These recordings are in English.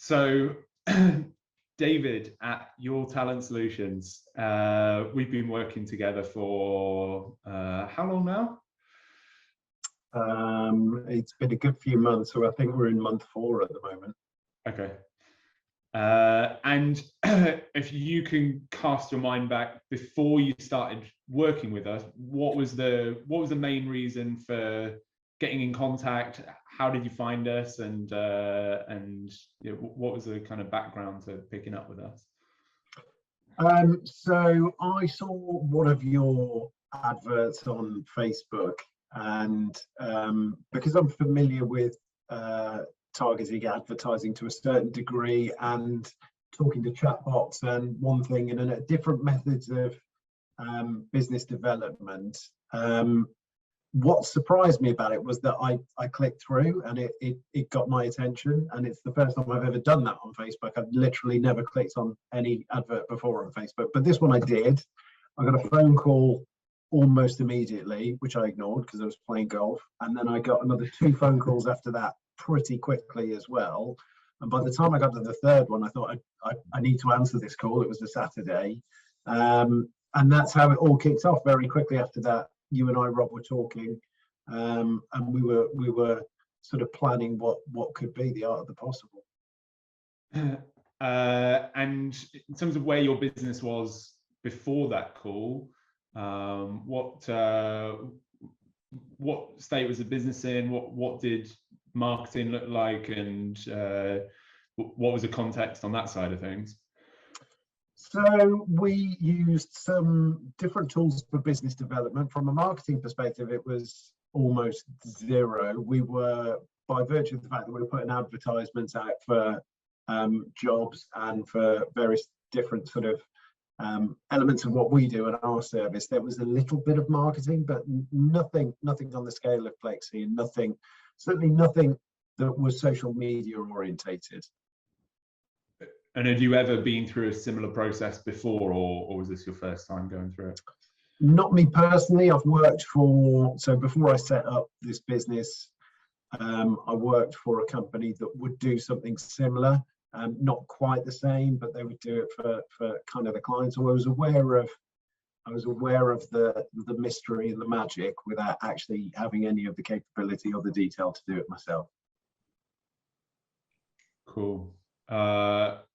So, David, at Your Talent Solutions, we've been working together for how long now? It's been a good few months, so I think we're in month 4 at the moment. Okay. And if you can cast your mind back before you started working with us, what was the main reason for getting in contact? How did you find us, and you know, what was the kind of background to picking up with us? So I saw one of your adverts on Facebook, and because I'm familiar with targeting advertising to a certain degree and talking to chatbots and one thing and different methods of business development, what surprised me about it was that I clicked through and it got my attention, and it's the first time I've ever done that on Facebook. I've literally never clicked on any advert before on Facebook, but this one I did. I got a phone call almost immediately, which I ignored because I was playing golf, and then I got another 2 phone calls after that pretty quickly as well. And by the time I got to the 3rd one, I thought I need to answer this call. It was a Saturday, and that's how it all kicked off. Very quickly after that, you and I, Rob, were talking, and we were sort of planning what could be the art of the possible. And in terms of where your business was before that call, what state was the business in? What did marketing look like, and what was the context on that side of things? So we used some different tools for business development. From a marketing perspective, it was almost zero. We were, by virtue of the fact that we were putting advertisements out for jobs and for various different sort of elements of what we do in our service, there was a little bit of marketing, but nothing on the scale of Plexy, and certainly nothing that was social media orientated. And had you ever been through a similar process before, or was this your first time going through it? Not me personally. I've worked so before I set up this business, I worked for a company that would do something similar, not quite the same, but they would do it for kind of the clients. So I was aware of the mystery and the magic without actually having any of the capability or the detail to do it myself. Cool.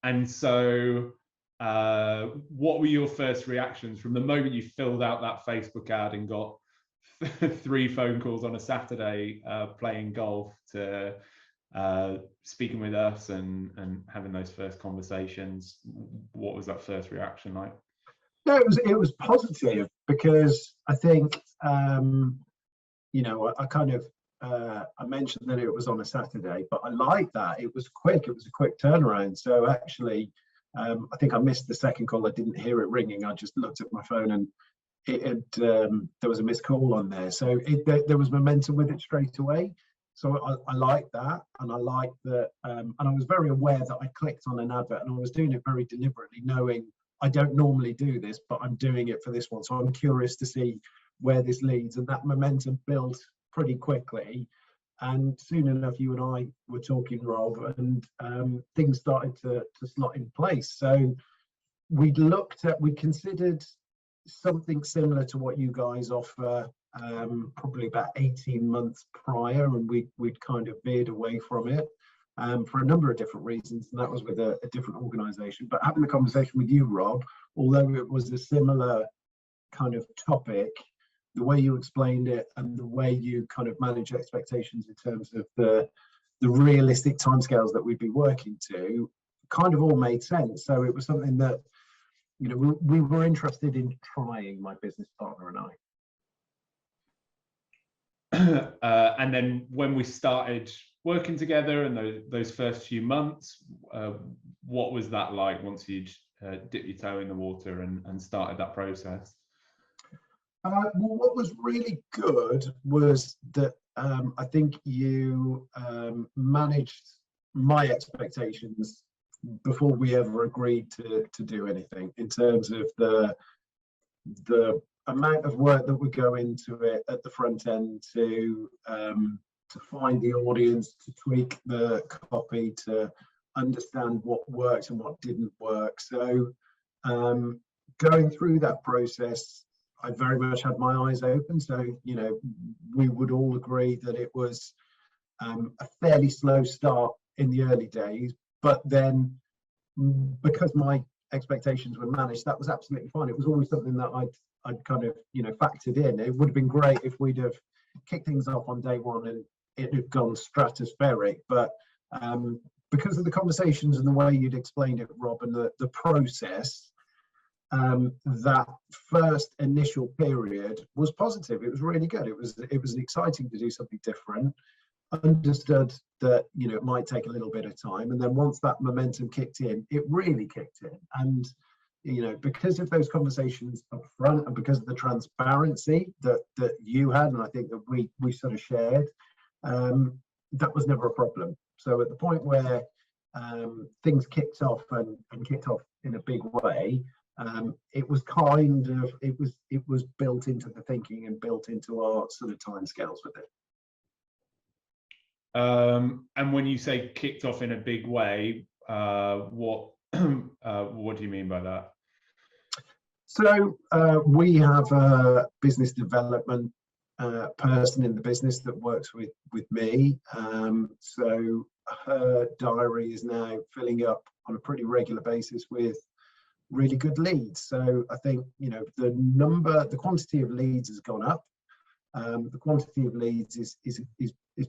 And so what were your first reactions from the moment you filled out that Facebook ad and got 3 phone calls on a Saturday, playing golf, to speaking with us and having those first conversations? What was that first reaction like? No, it was positive, because I think you know, I kind of I mentioned that it was on a Saturday, but I like that it was quick. It was a quick turnaround. So actually, I think I missed the 2nd call. I didn't hear it ringing. I just looked at my phone, and there was a missed call on there. So there was momentum with it straight away. So I like that, and I like that, and I was very aware that I clicked on an advert, and I was doing it very deliberately, knowing I don't normally do this, but I'm doing it for this one. So I'm curious to see where this leads, and that momentum built pretty quickly. And soon enough, you and I were talking, Rob, and things started to slot in place. So we considered something similar to what you guys offer, probably about 18 months prior, and we'd kind of veered away from it for a number of different reasons, and that was with a different organization. But having the conversation with you, Rob, although it was a similar kind of topic, the way you explained it and the way you kind of manage expectations in terms of the realistic timescales that we'd be working to, kind of all made sense. So it was something that, you know, we were interested in trying, my business partner and I. And then when we started working together and those first few months, what was that like once you'd dipped your toe in the water and started that process? Well, what was really good was that I think you managed my expectations before we ever agreed to do anything, in terms of the amount of work that would go into it at the front end to find the audience, to tweak the copy, to understand what worked and what didn't work. So going through that process, I very much had my eyes open. So, you know, we would all agree that it was a fairly slow start in the early days, but then because my expectations were managed, that was absolutely fine. It was always something that I'd kind of, you know, factored in. It would have been great if we'd have kicked things off on day one and it had gone stratospheric, but because of the conversations and the way you'd explained it, Rob, and the process, that first initial period was positive. It was really good. It was exciting to do something different. Understood that, you know, it might take a little bit of time, and then once that momentum kicked in, it really kicked in. And you know, because of those conversations up front and because of the transparency that you had, and I think that we sort of shared, that was never a problem. So at the point where things kicked off and kicked off in a big way, it was kind of, it was built into the thinking and built into our sort of timescales with it. And when you say kicked off in a big way, what do you mean by that? So we have a business development person in the business that works with me. So her diary is now filling up on a pretty regular basis with really good leads. So I think, you know, the quantity of leads has gone up. The quantity of leads is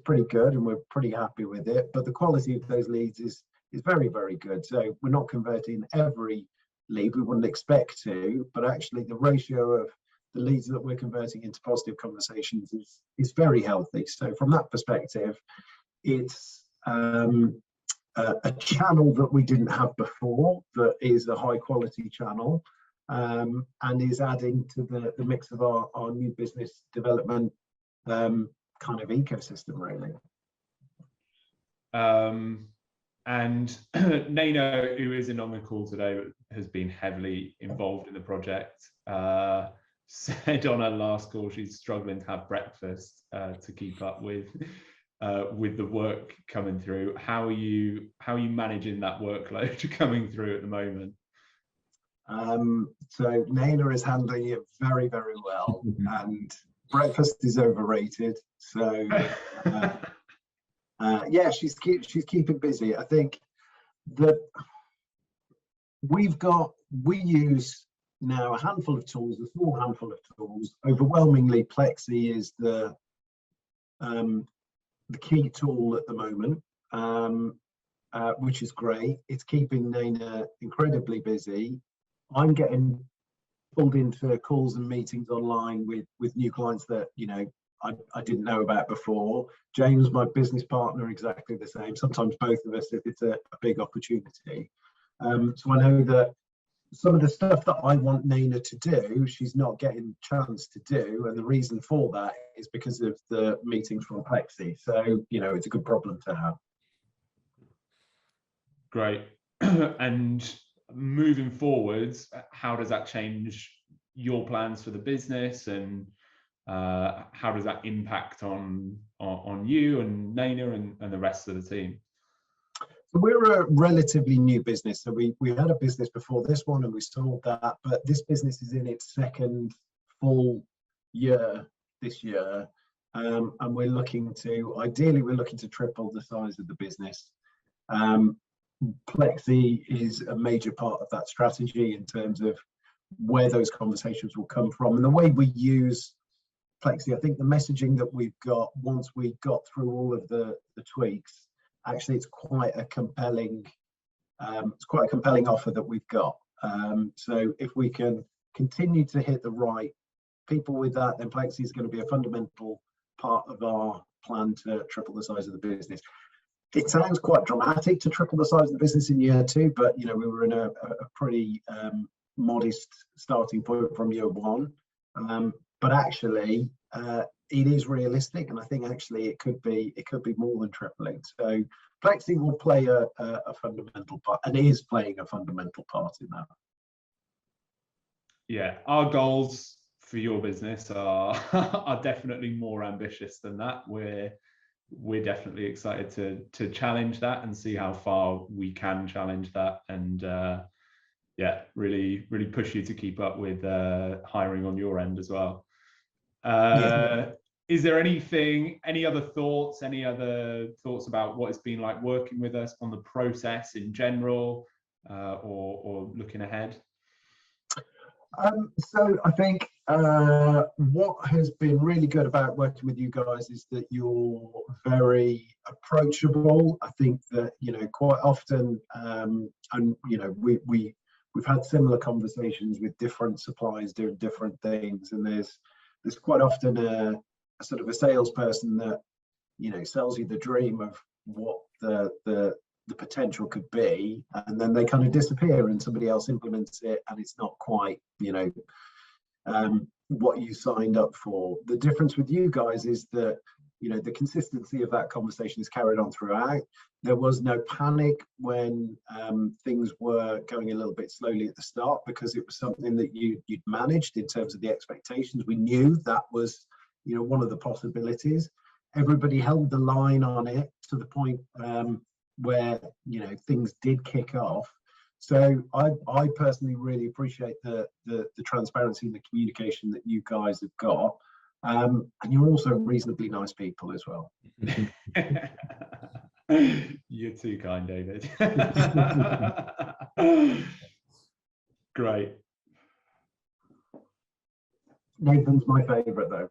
pretty good, and we're pretty happy with it. But the quality of those leads is very, very good. So we're not converting every lead, we wouldn't expect to, but actually the ratio of the leads that we're converting into positive conversations is very healthy. So from that perspective, it's a channel that we didn't have before, that is a high quality channel, and is adding to the mix of our new business development kind of ecosystem, really. And Nano, who isn't on the call today, but has been heavily involved in the project, said on her last call she's struggling to have breakfast to keep up with the work coming through. How are you managing that workload coming through at the moment? So Nana is handling it very, very well, and breakfast is overrated. So yeah, she's keeping busy. I think that we use now a handful of tools, a small handful of tools. Overwhelmingly, Plexy is the key tool at the moment, which is great. It's keeping Nana incredibly busy. I'm getting pulled into calls and meetings online with new clients that, you know, I didn't know about before. James, my business partner, exactly the same. Sometimes both of us if it's a big opportunity. So I know that some of the stuff that I want Nana to do, she's not getting a chance to do, and the reason for that is because of the meetings from Plexy. So, you know, it's a good problem to have. Great. And moving forwards, how does that change your plans for the business, and how does that impact on you and Nana and the rest of the team? So we're a relatively new business. So we had a business before this one and we sold that, but this business is in its second full year this year. And ideally we're looking to triple the size of the business. Plexy is a major part of that strategy in terms of where those conversations will come from. And the way we use Plexy, I think the messaging that we've got, once we got through all of the tweaks, actually it's quite a compelling offer that we've got. So if we can continue to hit the right people with that, then Plexy is going to be a fundamental part of our plan to triple the size of the business. It sounds quite dramatic to triple the size of the business in year two, but you know, we were in a pretty modest starting point from year one. But actually, it is realistic, and I think actually it could be more than tripling. So Plexy will play a fundamental part, and is playing a fundamental part in that. Yeah, our goals for your business are definitely more ambitious than that. We're we're definitely excited to challenge that and see how far we can challenge that, and yeah, really push you to keep up with hiring on your end as well. Is there any other thoughts about what it's been like working with us, on the process in general, or looking ahead? So I think what has been really good about working with you guys is that you're very approachable. I think that, you know, quite often, and you know, we've had similar conversations with different suppliers doing different things, and there's quite often a sort of a salesperson that, you know, sells you the dream of what the potential could be, and then they kind of disappear and somebody else implements it, and it's not quite, you know, what you signed up for. The difference with you guys is that, you know, the consistency of that conversation is carried on throughout. There was no panic when things were going a little bit slowly at the start, because it was something that you'd managed in terms of the expectations. We knew that was, you know, one of the possibilities. Everybody held the line on it to the point where, you know, things did kick off. So I personally really appreciate the transparency and the communication that you guys have got. And you're also reasonably nice people as well. You're too kind, David. Great. Nathan's my favorite though.